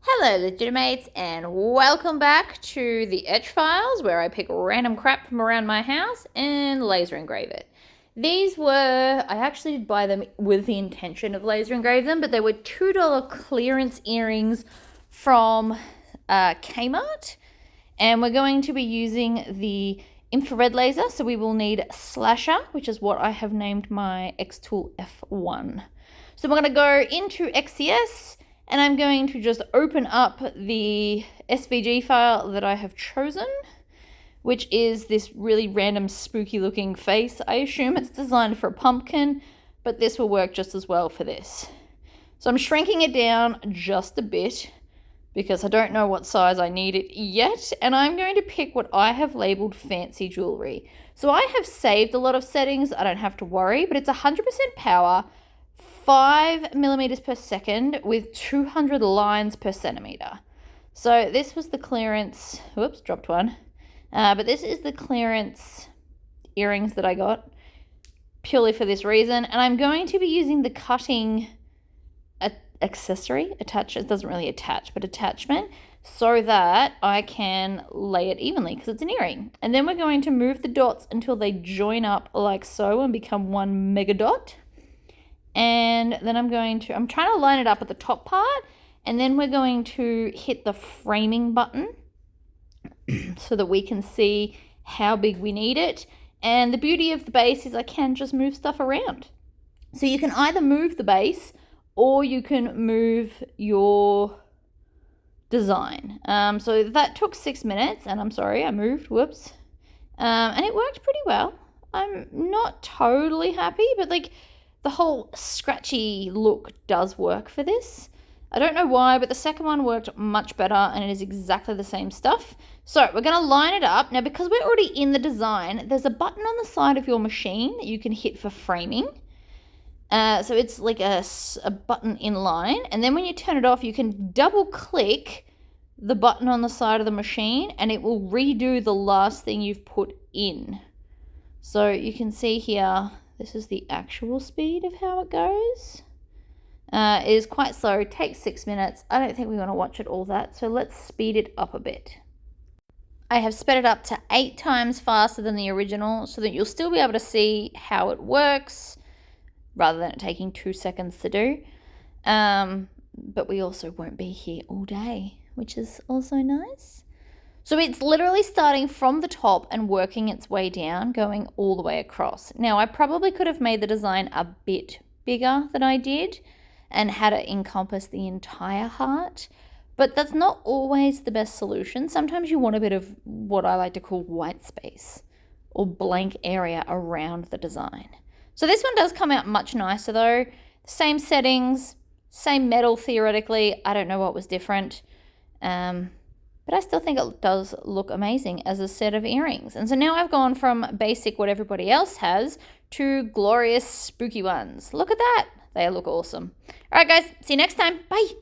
Hello Legitimates, and welcome back to the Etch Files, where I pick random crap from around my house and laser engrave it. I actually did buy them with the intention of laser engrave them, but they were $2 clearance earrings from Kmart, and we're going to be using the infrared laser, so we will need Slasher, which is what I have named my X-Tool F1. So we're going to go into XCS, and I'm going to just open up the SVG file that I have chosen, which is this really random spooky looking face. I assume it's designed for a pumpkin, but this will work just as well for this. So I'm shrinking it down just a bit because I don't know what size I need it yet, and I'm going to pick what I have labeled fancy jewelry. So I have saved a lot of settings, I don't have to worry, but it's 100% power, 5 millimeters per second with 200 lines per centimeter. So this was the clearance, whoops, dropped one. But this is the clearance earrings that I got purely for this reason. And I'm going to be using the cutting accessory, it doesn't really attach, but attachment, so that I can lay it evenly because it's an earring. And then we're going to move the dots until they join up like so and become one mega dot. And then I'm trying to line it up at the top part, and then we're going to hit the framing button so that we can see how big we need it. And the beauty of the base is I can just move stuff around. So you can either move the base or you can move your design. So that took 6 minutes, and I'm sorry, I moved, whoops. And it worked pretty well. I'm not totally happy, but like, the whole scratchy look does work for this. I don't know why, but the second one worked much better, and it is exactly the same stuff. So we're going to line it up. Now, because we're already in the design, there's a button on the side of your machine that you can hit for framing. So it's like a button in line. And then when you turn it off, you can double click the button on the side of the machine, and it will redo the last thing you've put in. So you can see here, this is the actual speed of how it goes. It is quite slow, it takes 6 minutes. I don't think we want to watch it all that, so let's speed it up a bit. I have sped it up to 8 times faster than the original so that you'll still be able to see how it works rather than it taking 2 seconds to do. But we also won't be here all day, which is also nice. So it's literally starting from the top and working its way down, going all the way across. Now, I probably could have made the design a bit bigger than I did and had it encompass the entire heart, but that's not always the best solution. Sometimes you want a bit of what I like to call white space or blank area around the design. So this one does come out much nicer though. Same settings, same metal theoretically. I don't know what was different. But I still think it does look amazing as a set of earrings. And so now I've gone from basic, what everybody else has, to glorious, spooky ones. Look at that. They look awesome. All right, guys. See you next time. Bye.